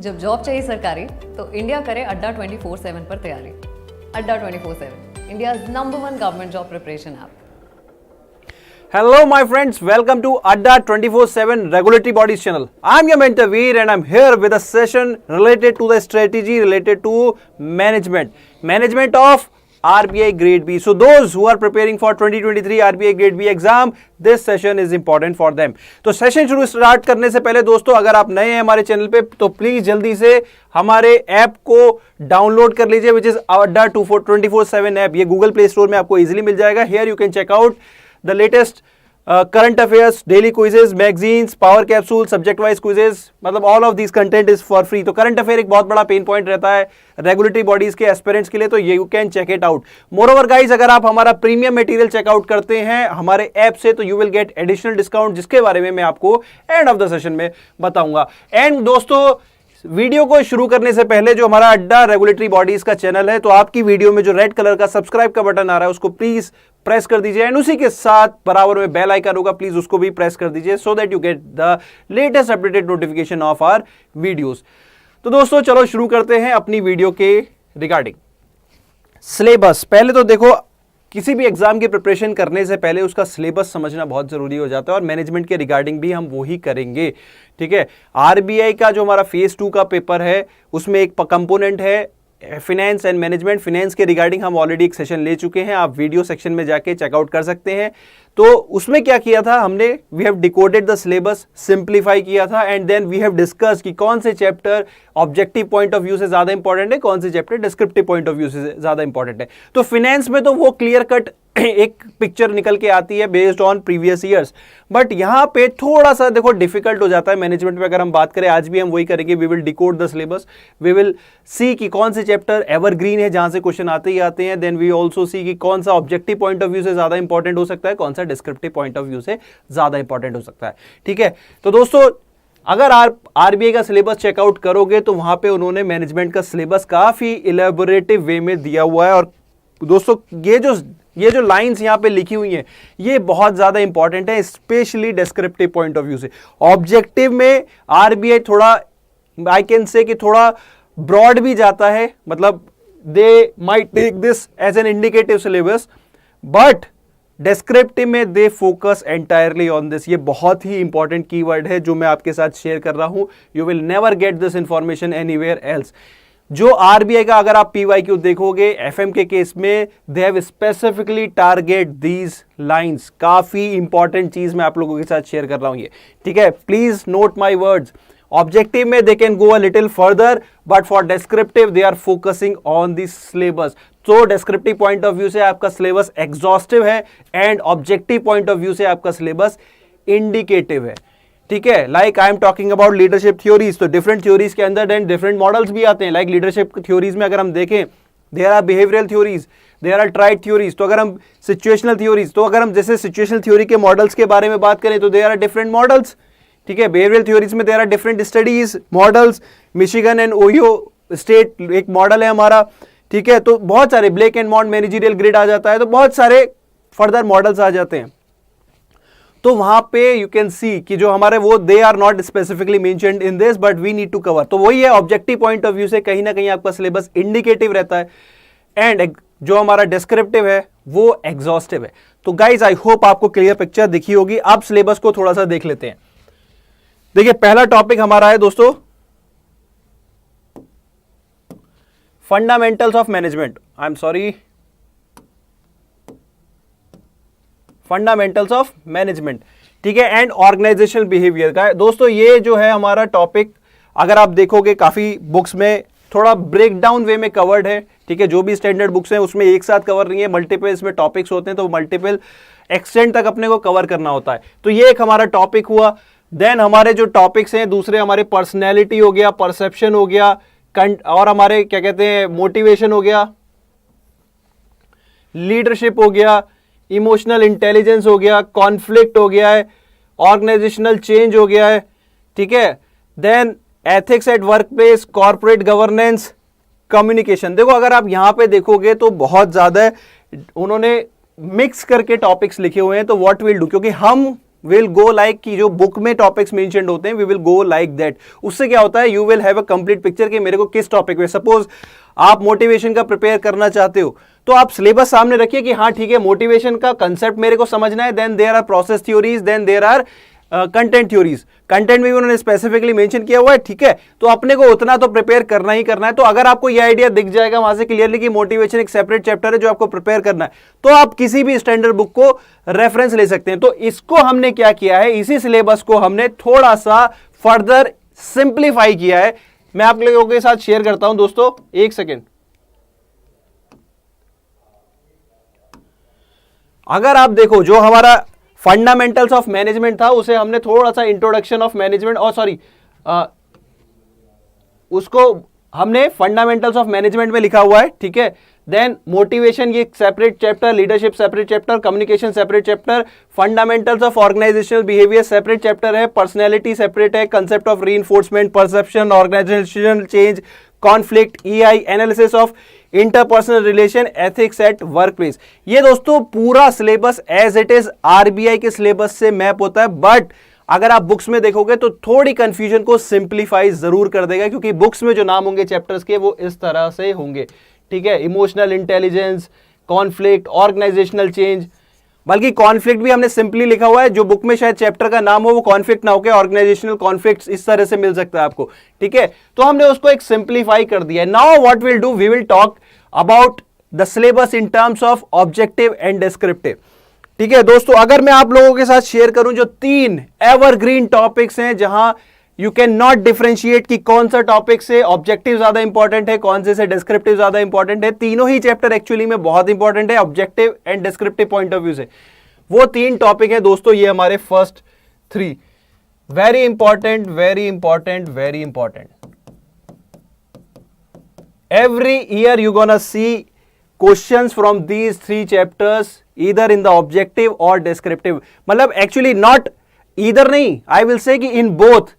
जब जॉब चाहिए सरकारी तो इंडिया करे अड्डा 24/7 पर तैयारी। अड्डा 24/7 India number 1 government job preparation app. Hello my friends, welcome to Adda 24/7 Regulatory Bodies channel. I'm your mentor Veer and I'm here with a session related to the strategy related to management of RBI Grade B. So those who are preparing for 2023 RBI Grade B exam, this session is important for them. तो session शुरू start करने से पहले दोस्तों, अगर आप नए हैं हमारे चैनल पे तो प्लीज जल्दी से हमारे ऐप को डाउनलोड कर लीजिए, विच इज Adda 24/7 ऐप। ये गूगल प्ले स्टोर में आपको इजीली मिल जाएगा। Here you can check out the latest current affairs, daily quizzes, magazines, power capsule, subject wise quizzes, मतलब all of these content is for free। तो current affair एक बहुत बड़ा पेन पॉइंट रहता है रेगुलेटरी बॉडीज के एस्पिरेंट्स के लिए, तो ये you can check it out. Moreover guys, अगर आप हमारा प्रीमियम मटेरियल चेकआउट करते हैं हमारे ऐप से तो you will get additional discount, जिसके बारे में मैं आपको एंड ऑफ द सेशन में बताऊंगा। एंड दोस्तों, वीडियो को शुरू करने से पहले जो हमारा अड्डा रेगुलेटरी बॉडीज का चैनल है, तो आपकी वीडियो में जो रेड कलर का सब्सक्राइब का बटन आ रहा है उसको प्लीज प्रेस कर दीजिए एंड उसी के साथ बराबर में बेल आइकन होगा, प्लीज उसको भी प्रेस कर दीजिए so that you get the latest updated notification of our videos. तो दोस्तों चलो शुरू करते हैं अपनी वीडियो के रिगार्डिंग सिलेबस। पहले तो देखो, किसी भी एग्जाम की प्रिपरेशन करने से पहले उसका सिलेबस समझना बहुत जरूरी हो जाता है और मैनेजमेंट के रिगार्डिंग भी हम वही करेंगे। ठीक है, आरबीआई का जो हमारा फेज 2 का पेपर है उसमें एक कंपोनेंट है फिनेंस एंड मैनेजमेंट। फिनेंस के रिगार्डिंग हम ऑलरेडी एक सेशन ले चुके हैं, आप वीडियो सेक्शन में जाके चेकआउट कर सकते हैं। तो उसमें क्या किया था हमने, we have decoded the syllabus, simplify किया था and then we have discuss कि कौन से chapter objective point of view से ज्यादा इंपॉर्टेंट है, कौन से chapter descriptive point of view से ज्यादा इंपॉर्टेंट है। तो फिनेंस में तो वो क्लियर कट एक पिक्चर निकल के आती है based on previous years, but यहां पे थोड़ा सा देखो डिफिकल्ट हो जाता है मैनेजमेंट में। अगर हम बात करें, आज भी हम वही करेंगे, we will decode the syllabus, we will see कि कौन से चैप्टर एवरग्रीन है जहां से क्वेश्चन आते ही आते हैं, देन वी ऑल्सो सी कि कौन सा ऑब्जेक्टिव पॉइंट ऑफ व्यू से ज्यादा इंपॉर्टेंट हो सकता है, कौन सा डिस्क्रिप्टिव पॉइंट ऑफ व्यू से ज्यादा इंपॉर्टेंट हो सकता है। ठीक है, तो दोस्तों अगर आरबीआई का सिलेबस चेकआउट करोगे तो वहां पे उन्होंने मैनेजमेंट का सिलेबस काफी इलेबोरेटिव वे में दिया हुआ है। और दोस्तों ये जो लाइंस यहां पे लिखी हुई हैं ये बहुत ज्यादा इंपॉर्टेंट है, specially descriptive point of view से। ऑब्जेक्टिव में आरबीआई थोड़ा, आई कैन से कि थोड़ा ब्रॉड भी जाता है, मतलब they might take this as an indicative syllabus, but descriptive में they focus entirely on this. ये बहुत ही इंपॉर्टेंट कीवर्ड है जो मैं आपके साथ शेयर कर रहा हूं। You will never get this information anywhere else. जो आरबीआई का अगर आप पीवाईक्यू देखोगे एफएम के केस में, they have specifically target these lines. काफी इंपॉर्टेंट चीज मैं आप लोगों के साथ शेयर कर रहा हूं ये। ठीक है, please note my words. Objective में they can go a little further, but for descriptive they are focusing on this syllabus. तो डिस्क्रिप्टिव पॉइंट ऑफ व्यू से आपका सिलेबस एग्जॉस्टिव है and objective point of view से आपका syllabus indicative है। ठीक है, like I am talking about leadership theories, तो डिफरेंट थ्योरीज के अंदर देन डिफरेंट मॉडल्स भी आते हैं। लाइक लीडरशिप थ्योरीज में अगर हम देखें, there are behavioural theories, there are trait theories. तो अगर हम सिचुएशनल थ्योरीज, तो अगर हम जैसे सिचुएशनल थ्योरी के मॉडल्स के बारे में बात करें तो देयर आर डिफरेंट मॉडल्स। ठीक है, बिहेवियरल थ्योरीज में there are different studies models. Michigan and Ohio state एक मॉडल है हमारा। ठीक है, तो बहुत सारे, Blake and Mouton managerial grid आ जाता है, तो बहुत सारे फर्दर मॉडल्स आ जाते हैं। तो वहां पे यू कैन सी कि जो हमारे वो they are not specifically mentioned in this but we need to cover. तो वही है, ऑब्जेक्टिव पॉइंट ऑफ व्यू से कहीं ना कहीं आपका सिलेबस इंडिकेटिव रहता है एंड जो हमारा डिस्क्रिप्टिव है वो एग्जॉस्टिव है। तो गाइज आई होप आपको क्लियर पिक्चर दिखी होगी। अब सिलेबस को थोड़ा सा देख लेते हैं। देखिए, पहला टॉपिक हमारा है दोस्तों fundamentals of management. I am sorry, fundamentals of management. ठीक है, एंड ऑर्गेनाइजेशनल बिहेवियर का दोस्तों ये जो है हमारा टॉपिक, अगर आप देखोगे काफी बुक्स में थोड़ा ब्रेकडाउन वे में कवर्ड है। ठीक है, जो भी स्टैंडर्ड बुक्स हैं उसमें एक साथ कवर नहीं है, मल्टीपल इसमें टॉपिक्स होते हैं, तो मल्टीपल एक्सटेंड तक अपने को कवर करना होता है। तो ये एक हमारा टॉपिक हुआ। देन हमारे जो टॉपिक्स हैं दूसरे, हमारे पर्सनैलिटी हो गया, परसेप्शन हो गया, और हमारे क्या कहते हैं मोटिवेशन हो गया, लीडरशिप हो गया, इमोशनल इंटेलिजेंस हो गया, कॉन्फ्लिक्ट हो गया है, ऑर्गेनाइजेशनल चेंज हो गया है। ठीक है, then ethics at work place, corporate governance, communication. देखो अगर आप यहां पे देखोगे तो बहुत ज्यादा उन्होंने मिक्स करके टॉपिक्स लिखे हुए हैं। तो व्हाट विल डू, क्योंकि हम विल गो लाइक कि जो बुक में टॉपिक्स मेंशन्ड होते हैं we will go like that. उससे क्या होता है, you will have a complete picture कि मेरे को किस टॉपिक पे, सपोज आप मोटिवेशन का प्रिपेयर करना चाहते हो तो आप सिलेबस सामने रखिए कि हाँ ठीक है मोटिवेशन का कंसेप्ट मेरे को समझना है, then there are process theories, then there are content theories. Content में भी उन्होंने स्पेसिफिकली मेंशन किया हुआ है, ठीक है, तो अपने को उतना तो प्रिपेयर करना ही करना है। तो अगर आपको यह आइडिया दिख जाएगा वहां से क्लियरली कि मोटिवेशन एक सेपरेट चैप्टर है जो आपको प्रिपेयर करना है, तो आप किसी भी स्टैंडर्ड बुक को रेफरेंस ले सकते हैं। तो इसको हमने क्या किया है, इसी सिलेबस को हमने थोड़ा सा फर्दर सिंप्लीफाई किया है। मैं आप लोगों के साथ शेयर करता हूं दोस्तों, एक सेकेंड। अगर आप देखो जो हमारा फंडामेंटल्स ऑफ मैनेजमेंट था उसे हमने थोड़ा सा इंट्रोडक्शन ऑफ मैनेजमेंट, और सॉरी उसको हमने फंडामेंटल्स ऑफ मैनेजमेंट में लिखा हुआ है, ठीक है। देन मोटिवेशन ये separate chapter, leadership separate chapter, communication separate chapter, fundamentals of organisational behaviour separate chapter है, पर्सनैलिटी सेपरेट है, concept of reinforcement, perception, organisational change, conflict, EI, analysis of interpersonal relation, ethics at work place. ये दोस्तों पूरा syllabus as it is RBI के syllabus से map होता है, but अगर आप बुक्स में देखोगे तो थोड़ी कंफ्यूजन को सिंप्लीफाई जरूर कर देगा, क्योंकि बुक्स में जो नाम होंगे चैप्टर्स के वो इस तरह से होंगे, ठीक है। Emotional intelligence, conflict, organisational change, बल्कि कॉन्फ्लिक्ट भी हमने सिंपली लिखा हुआ है, जो बुक में शायद चैप्टर का नाम हो वो कॉन्फ्लिक्ट ना होकर ऑर्गेनाइजेशनल कॉन्फ्लिक्ट्स इस तरह से मिल सकता है आपको, ठीक है। तो हमने उसको एक सिंप्लीफाई कर दिया है। Now what will do, we will talk about the syllabus in terms of objective and descriptive, ठीक है दोस्तों। अगर मैं आप लोगों के साथ शेयर करूं जो 3 एवरग्रीन टॉपिक्स हैं जहां यू कैन नॉट डिफरेंशिएट कि कौन सा टॉपिक से ऑब्जेक्टिव ज्यादा इंपॉर्टेंट है, कौन से डिस्क्रिप्टिव ज्यादा इंपॉर्टेंट है। तीनों ही चैप्टर एक्चुअली में बहुत इंपॉर्टेंट है objective and descriptive point of view से। वो 3 टॉपिक है दोस्तों, ये हमारे first 3, very important, very important, very important. Every year you gonna see questions from these 3 chapters either in the objective or descriptive, मतलब एक्चुअली नॉट ईदर नहीं, I will say कि in both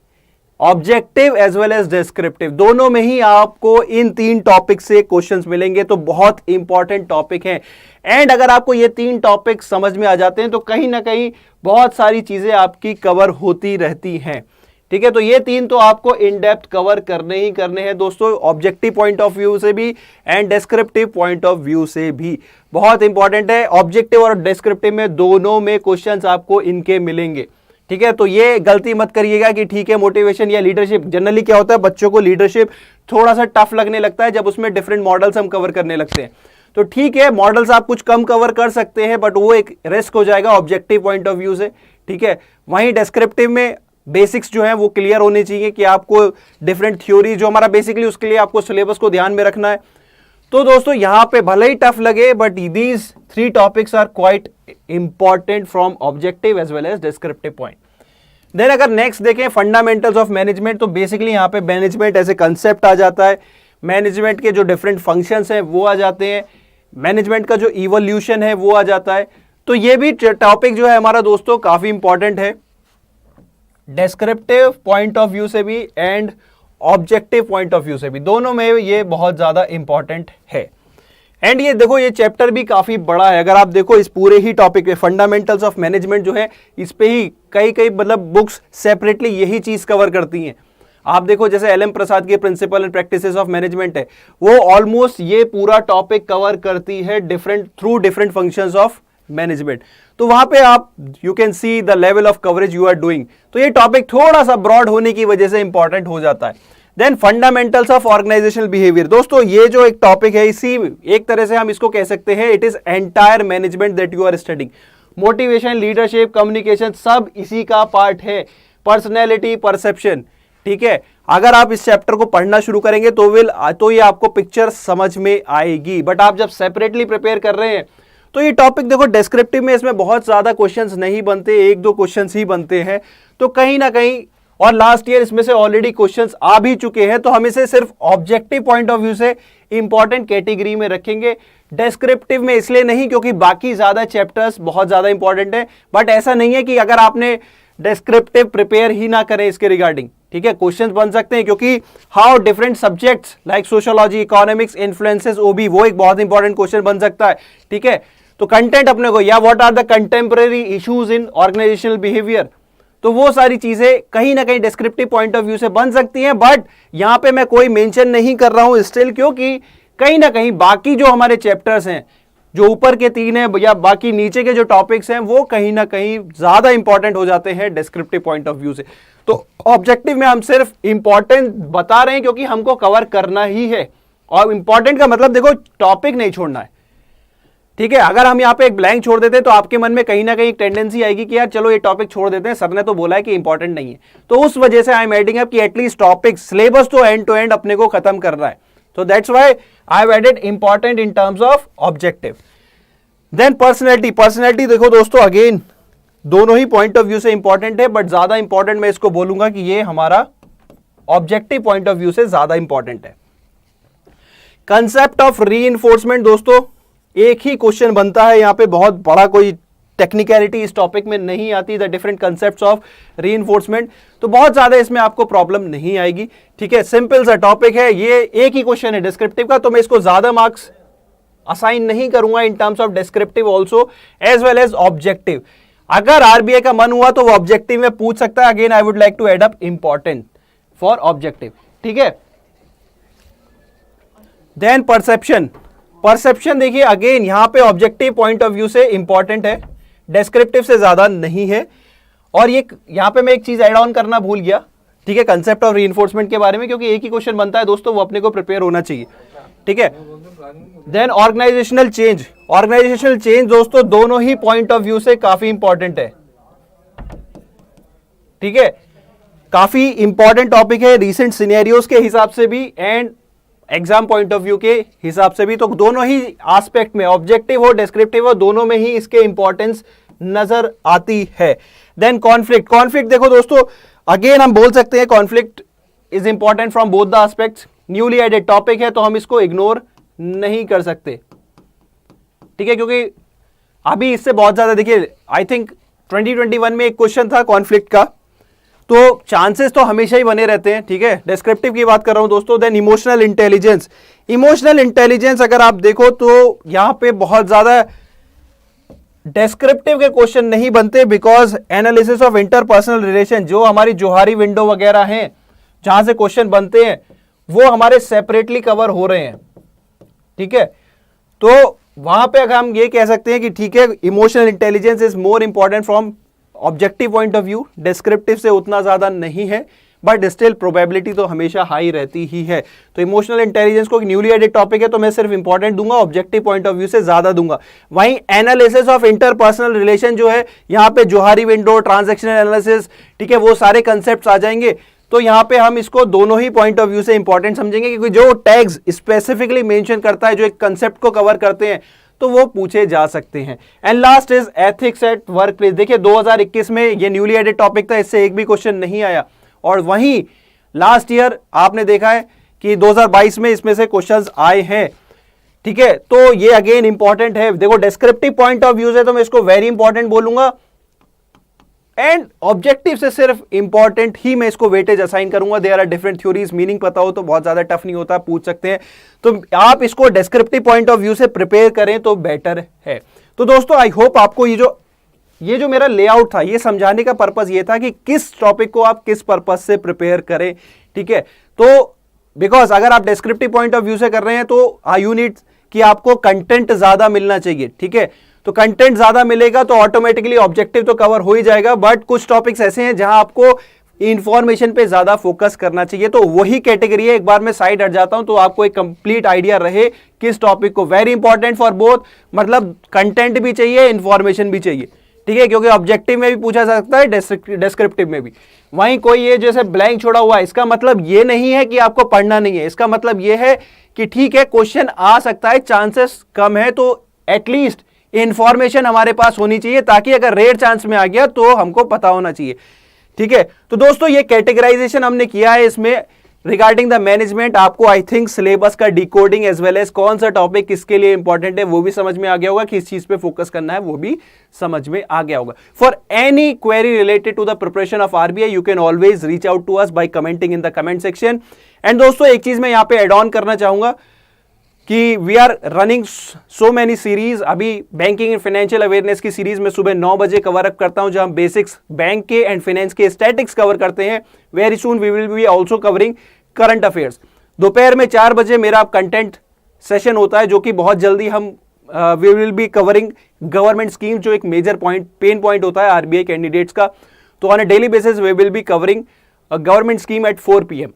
objective as well as descriptive, दोनों में ही आपको इन 3 topic से questions मिलेंगे। तो बहुत इंपॉर्टेंट टॉपिक हैं, एंड अगर आपको ये 3 टॉपिक समझ में आ जाते हैं तो कहीं ना कहीं बहुत सारी चीजें आपकी कवर होती रहती हैं, ठीक है। तो ये 3 तो आपको इन डेप्थ कवर करने ही करने हैं दोस्तों, ऑब्जेक्टिव पॉइंट ऑफ व्यू से भी and descriptive point of view से भी। बहुत इंपॉर्टेंट है, ऑब्जेक्टिव और डिस्क्रिप्टिव में दोनों में क्वेश्चंस आपको इनके मिलेंगे, ठीक है। तो ये गलती मत करिएगा कि ठीक है मोटिवेशन या लीडरशिप, जनरली क्या होता है बच्चों को लीडरशिप थोड़ा सा टफ लगने लगता है जब उसमें डिफरेंट मॉडल्स हम कवर करने लगते हैं। तो ठीक है मॉडल्स आप कुछ कम कवर कर सकते हैं, बट वो एक रिस्क हो जाएगा ऑब्जेक्टिव पॉइंट ऑफ व्यू से, ठीक है। वहीं डिस्क्रिप्टिव में बेसिक्स जो है वो क्लियर होने चाहिए कि आपको डिफरेंट थ्योरी जो हमारा बेसिकली उसके लिए आपको सिलेबस को ध्यान में रखना है। तो दोस्तों यहां पे भले ही टफ लगे but these 3 topics are quite important from objective as well as descriptive point. Then अगर नेक्स्ट देखें फंडामेंटल्स ऑफ मैनेजमेंट, तो बेसिकली यहां पे मैनेजमेंट एज ए कंसेप्ट आ जाता है, मैनेजमेंट के जो डिफरेंट फंक्शंस हैं वो आ जाते हैं, मैनेजमेंट का जो इवोल्यूशन है वो आ जाता है। तो ये भी टॉपिक जो है हमारा दोस्तों काफी इंपॉर्टेंट है डिस्क्रिप्टिव पॉइंट ऑफ व्यू से भी and objective point of view से भी, दोनों में ये बहुत ज्यादा इंपॉर्टेंट है। एंड ये देखो ये चैप्टर भी काफी बड़ा है, अगर आप देखो इस पूरे ही टॉपिक पे फंडामेंटल्स ऑफ मैनेजमेंट जो है इस पे ही कई मतलब बुक्स सेपरेटली यही चीज कवर करती हैं। आप देखो जैसे LM प्रसाद के principle and practices of management है, वो ऑलमोस्ट ये पूरा टॉपिक कवर करती है through different functions of management. तो वहां पे आप you can see the level of coverage you are doing. तो ये टॉपिक थोड़ा सा ब्रॉड होने की वजह से इंपॉर्टेंट हो जाता है। Then fundamentals of organisational behaviour, दोस्तों ये जो एक टॉपिक है इसी एक तरह से हम इसको कह सकते हैं it is entire management that you are studying. Motivation, leadership, communication सब इसी का पार्ट है, पर्सनैलिटी, परसेप्शन, ठीक है। अगर आप इस चैप्टर को पढ़ना शुरू करेंगे तो ये आपको पिक्चर समझ में आएगी, बट आप जब सेपरेटली प्रिपेयर कर रहे हैं तो ये टॉपिक देखो डिस्क्रिप्टिव में इसमें बहुत ज्यादा क्वेश्चंस नहीं बनते, 1-2 क्वेश्चंस ही बनते हैं। तो कहीं ना कहीं और लास्ट ईयर इसमें से ऑलरेडी क्वेश्चंस आ भी चुके हैं, तो हम इसे सिर्फ ऑब्जेक्टिव पॉइंट ऑफ व्यू से इंपॉर्टेंट कैटेगरी में रखेंगे, डिस्क्रिप्टिव में इसलिए नहीं क्योंकि बाकी ज्यादा चैप्टर्स बहुत ज्यादा इंपॉर्टेंट है। बट ऐसा नहीं है कि अगर आपने डिस्क्रिप्टिव प्रिपेयर ही ना करें इसके रिगार्डिंग, ठीक है, क्वेश्चंस बन सकते हैं क्योंकि how different subjects like sociology, economics influences OB, वो एक बहुत इंपॉर्टेंट क्वेश्चन बन सकता है, ठीक है। तो कंटेंट अपने को, या what are the contemporary issues in organisational behaviour, तो वो सारी चीजें कहीं ना कहीं डिस्क्रिप्टिव पॉइंट ऑफ व्यू से बन सकती हैं, बट यहां पे मैं कोई मेंशन नहीं कर रहा हूं स्टिल, क्योंकि कहीं ना कहीं बाकी जो हमारे चैप्टर्स हैं, जो ऊपर के 3 हैं या बाकी नीचे के जो टॉपिक्स हैं, वो कहीं ना कहीं ज्यादा इंपॉर्टेंट हो जाते हैं डिस्क्रिप्टिव पॉइंट ऑफ व्यू से। तो ऑब्जेक्टिव में हम सिर्फ इंपॉर्टेंट बता रहे हैं क्योंकि हमको कवर करना ही है, और इंपॉर्टेंट का मतलब देखो टॉपिक नहीं छोड़ना है, ठीक है। अगर हम यहाँ पे एक ब्लैंक छोड़ देते हैं तो आपके मन में कहीं ना कहीं एक टेंडेंसी आएगी कि यार चलो ये टॉपिक छोड़ देते हैं, सर ने तो बोला है कि इंपॉर्टेंट नहीं है। तो उस वजह से आई एम एडिंग अप कि एटलीस्ट टॉपिक सिलेबस तो एंड टू एंड अपने को खत्म करना है। So that's why I have added important in terms of objective. Then personality देखो दोस्तों, अगेन दोनों ही पॉइंट ऑफ व्यू से इंपॉर्टेंट है, बट ज्यादा इंपॉर्टेंट मैं इसको बोलूंगा कि ये हमारा ऑब्जेक्टिव पॉइंट ऑफ व्यू से ज्यादा इंपॉर्टेंट है। कंसेप्ट ऑफ रीइंफोर्समेंट दोस्तों, एक ही क्वेश्चन बनता है यहाँ पे, बहुत बड़ा कोई टेक्निकलिटी इस टॉपिक में नहीं आती, the different concepts of reinforcement, तो बहुत ज्यादा इसमें आपको प्रॉब्लम नहीं आएगी, ठीक है। सिंपल सा टॉपिक है, ये एक ही क्वेश्चन है डिस्क्रिप्टिव का, तो मैं इसको ज्यादा मार्क्स असाइन नहीं करूंगा in terms of descriptive also as well as objective. अगर आरबीआई का मन हुआ तो वो ऑब्जेक्टिव में पूछ सकता है। Again I would like to add up important for objective, ठीक है। देन परसेप्शन देखिए, अगेन यहां पे ऑब्जेक्टिव पॉइंट ऑफ व्यू से इंपॉर्टेंट है, डिस्क्रिप्टिव से ज्यादा नहीं है। और ये यहां पे मैं एक चीज ऐड ऑन करना भूल गया, ठीक है, कंसेप्ट ऑफ रीइंफोर्समेंट के बारे में, क्योंकि एक ही क्वेश्चन बनता है दोस्तों, वो अपने को प्रिपेयर होना चाहिए, ठीक है। देन ऑर्गेनाइजेशनल चेंज दोस्तों, दोनों ही पॉइंट ऑफ व्यू से काफी इंपॉर्टेंट है, ठीक है। काफी इंपॉर्टेंट टॉपिक है रीसेंट सिनेरियोस के हिसाब से भी and exam point of view के हिसाब से भी। तो दोनों ही एस्पेक्ट में, ऑब्जेक्टिव हो डिस्क्रिप्टिव हो, दोनों में ही इसके इंपॉर्टेंस नजर आती है। देन कॉन्फ्लिक्ट देखो दोस्तों, अगेन हम बोल सकते हैं conflict is important from both the aspects. Newly added topic है तो हम इसको इग्नोर नहीं कर सकते, ठीक है, क्योंकि अभी इससे बहुत ज्यादा, देखिए आई थिंक 2021 में एक क्वेश्चन था कॉन्फ्लिक्ट का, तो चांसेस तो हमेशा ही बने रहते हैं, ठीक है। डिस्क्रिप्टिव की बात कर रहा हूं दोस्तों। देन इमोशनल इंटेलिजेंस अगर आप देखो तो यहां पे बहुत ज्यादा डिस्क्रिप्टिव के क्वेश्चन नहीं बनते, because analysis of interpersonal relation, जो हमारी जोहारी विंडो वगैरह हैं जहां से क्वेश्चन बनते हैं, वो हमारे सेपरेटली कवर हो रहे हैं, ठीक है। तो वहां पे अगर हम ये कह सकते हैं कि ठीक है, emotional intelligence is more important from objective point of view, descriptive से उतना ज्यादा नहीं है, बट स्टिल प्रोबेबिलिटी तो हमेशा हाई रहती ही है। तो इमोशनल इंटेलिजेंस को न्यूली एडेड टॉपिक है तो मैं सिर्फ इंपॉर्टेंट दूंगा, ऑब्जेक्टिव पॉइंट ऑफ व्यू से ज्यादा दूंगा। वहीं एनालिसिस ऑफ इंटरपर्सनल रिलेशन जो है, यहां पे जोहारी विंडो, ट्रांजैक्शनल एनालिसिस, ठीक है, वो सारे कंसेप्ट आ जाएंगे। तो यहां पे हम इसको दोनों ही पॉइंट ऑफ व्यू से इंपॉर्टेंट समझेंगे, क्योंकि जो टैग्स स्पेसिफिकली मेंशन करता है, जो एक कंसेप्ट को कवर करते हैं, तो वो पूछे जा सकते हैं। And last is ethics at work place. देखिए 2021 में ये न्यूली एडेड टॉपिक था, इससे एक भी क्वेश्चन नहीं आया, और वहीं लास्ट ईयर आपने देखा है कि 2022 में इसमें से क्वेश्चंस आए हैं, ठीक है। तो ये अगेन इंपॉर्टेंट है। देखो डिस्क्रिप्टिव पॉइंट ऑफ व्यू से तो मैं इसको वेरी इंपॉर्टेंट बोलूंगा, एंड ऑब्जेक्टिव से सिर्फ इंपॉर्टेंट ही मैं इसको वेटेज असाइन करूंगा। There are different theories, meaning पता हो तो बहुत ज्यादा टफ नहीं होता, पूछ सकते हैं। तो आप इसको डिस्क्रिप्टिव पॉइंट ऑफ व्यू से प्रिपेयर करें तो बेटर है। तो दोस्तों आई होप आपको ये जो मेरा लेआउट था, ये समझाने का पर्पस ये था कि किस टॉपिक को आप किस पर्पस से प्रिपेयर करें, ठीक है। तो बिकॉज अगर आप डिस्क्रिप्टिव पॉइंट ऑफ व्यू से कर रहे हैं तो यू नीड कि आपको कंटेंट ज्यादा मिलना चाहिए, ठीक है। तो कंटेंट ज्यादा मिलेगा तो ऑटोमेटिकली ऑब्जेक्टिव तो कवर हो ही जाएगा, बट कुछ टॉपिक्स ऐसे हैं जहां आपको इंफॉर्मेशन पे ज्यादा फोकस करना चाहिए। तो वही कैटेगरी है, एक बार मैं साइड हट जाता हूं तो आपको एक कंप्लीट आइडिया रहे किस टॉपिक को। वेरी इंपॉर्टेंट फॉर बोथ, मतलब कंटेंट भी चाहिए, इंफॉर्मेशन भी चाहिए, ठीक है, क्योंकि ऑब्जेक्टिव में भी पूछा जा सकता है, डिस्क्रिप्टिव में भी। वहीं कोई ये जैसे ब्लैंक छोड़ा हुआ है, इसका मतलब ये नहीं है कि आपको पढ़ना नहीं है, इसका मतलब ये है कि ठीक है क्वेश्चन आ सकता है, चांसेस कम है, तो एटलीस्ट इंफॉर्मेशन हमारे पास होनी चाहिए, ताकि अगर रेयर चांस में आ गया तो हमको पता होना चाहिए, ठीक है। तो दोस्तों ये कैटेगराइजेशन हमने किया है इसमें रिगार्डिंग द मैनेजमेंट। आपको आई थिंक सिलेबस का डिकोडिंग एज वेल एज कौन सा टॉपिक किसके लिए इंपॉर्टेंट है वो भी समझ में आ गया होगा, किस चीज पे फोकस करना है वो भी समझ में आ गया होगा। For any query related to the preparation of RBI you can always reach out to us by commenting in the comment section. And दोस्तों एक चीज मैं यहां पे एड ऑन करना चाहूंगा, कि we are running so many series. अभी बैंकिंग एंड फाइनेंशियल अवेयरनेस की सीरीज में सुबह 9 बजे कवर अप करता हूं, जहां हम बेसिक्स बैंक के एंड फाइनेंस के स्टैटिक्स कवर करते हैं। Very soon we will be also covering current affairs. दोपहर में 4 बजे मेरा कंटेंट सेशन होता है, जो कि बहुत जल्दी हम we will be covering government scheme, जो एक मेजर पॉइंट पेन पॉइंट होता है आरबीआई कैंडिडेट्स का। तो on a daily basis we will be covering government scheme at 4 PM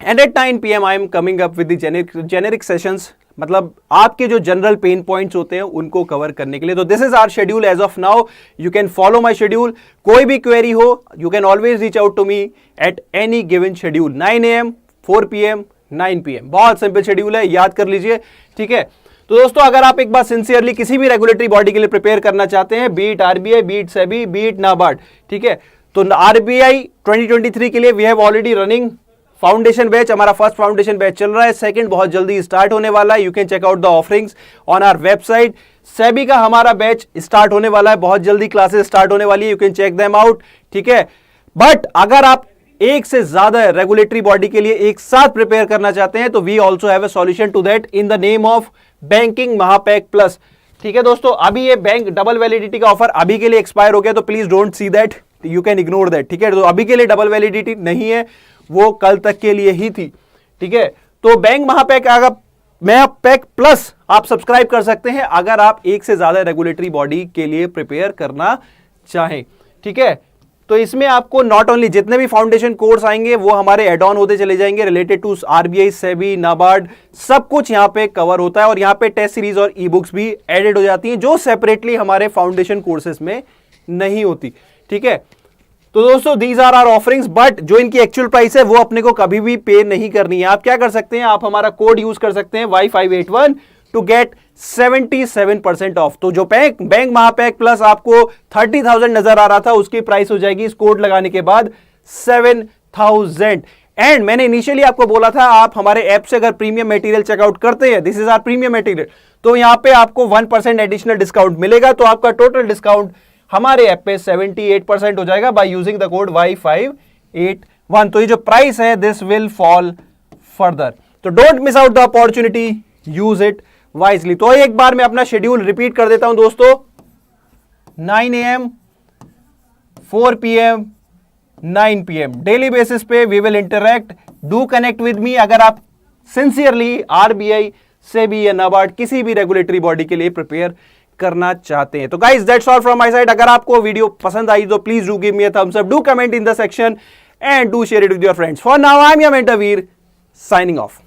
and at 9 PM I am coming up with the generic sessions, मतलब आपके जो general pen points होते हैं उनको कवर करने के लिए। तो this is our schedule as of now. You can follow my schedule. कोई भी क्वेरी हो you can always reach out to me at any given schedule. 9 AM 4 PM 9 PM, बहुत सिंपल शेड्यूल है, याद कर लीजिए, ठीक है। तो दोस्तों, अगर आप एक बार सिंसियरली किसी भी रेगुलेटरी बॉडी के लिए प्रिपेयर करना चाहते हैं, beat RBI, beat SEBI, beat NABARD, ठीक है, तो आरबीआई 2023 के लिए we have already running foundation batch. हमारा फर्स्ट फाउंडेशन बैच चल रहा है, सेकंड बहुत जल्दी स्टार्ट होने वाला है। You can check out the offerings on our website. SEBI का हमारा बैच स्टार्ट होने वाला है, बहुत जल्दी क्लासेस स्टार्ट होने वाली है, you can check them out, ठीक है। बट अगर आप एक से ज्यादा रेगुलेटरी बॉडी के लिए एक साथ प्रिपेयर करना चाहते हैं, तो we also have a solution to that in the name of banking Mahapack plus, ठीक है दोस्तों। अभी ये बैंक डबल वैलिडिटी का ऑफर अभी के लिए एक्सपायर हो गया, तो please don't see that, you can ignore that, ठीक है। तो अभी के लिए डबल वैलिडिटी नहीं है, वो कल तक के लिए ही थी, ठीक है। तो बैंक महापैक अगर महापैक प्लस आप सब्सक्राइब कर सकते हैं अगर आप एक से ज्यादा रेगुलेटरी बॉडी के लिए प्रिपेयर करना चाहें, ठीक है। तो इसमें आपको नॉट ओनली जितने भी फाउंडेशन कोर्स आएंगे वो हमारे एड ऑन होते चले जाएंगे related to RBI, SEBI, NABARD, सब कुछ यहां पे कवर होता है। और यहां पे टेस्ट सीरीज और ई बुक्स भी एडेड हो जाती हैं, जो सेपरेटली हमारे फाउंडेशन कोर्सेज में नहीं होती, ठीक है। तो दोस्तों, these are are offerings, but जो इनकी एक्चुअल प्राइस है वो अपने को कभी भी पे नहीं करनी है। आप क्या कर सकते हैं, आप हमारा कोड यूज कर सकते हैं Y581 टू गेट 77% ऑफ। तो जो बैंक महापैक प्लस आपको 30,000 नजर आ रहा था, उसकी प्राइस हो जाएगी इस कोड लगाने के बाद 7,000। एंड मैंने इनिशियली आपको बोला था, आप हमारे ऐप से अगर प्रीमियम मटेरियल चेकआउट करते हैं, this is our premium material, तो यहां पे आपको 1% एडिशनल डिस्काउंट मिलेगा। तो आपका टोटल डिस्काउंट हमारे ऐप पे 78% हो जाएगा by using the code Y581। तो ये जो प्राइस है दिस विल फॉल फर्दर, तो don't miss out the opportunity, use it wisely. तो एक बार मैं अपना शेड्यूल रिपीट कर देता हूं दोस्तों। 9 AM 4 PM 9 PM daily basis पे we will interact. Do connect with me अगर आप सिंसियरली आरबीआई, सेबी या नाबार्ड किसी भी रेगुलेटरी बॉडी के लिए प्रिपेयर करना चाहते हैं। तो guys that's all from my side. अगर आपको वीडियो पसंद आई तो please do give me a thumbs up, do comment in the section and do share it with your friends. For now I am your mentor Veer, signing off.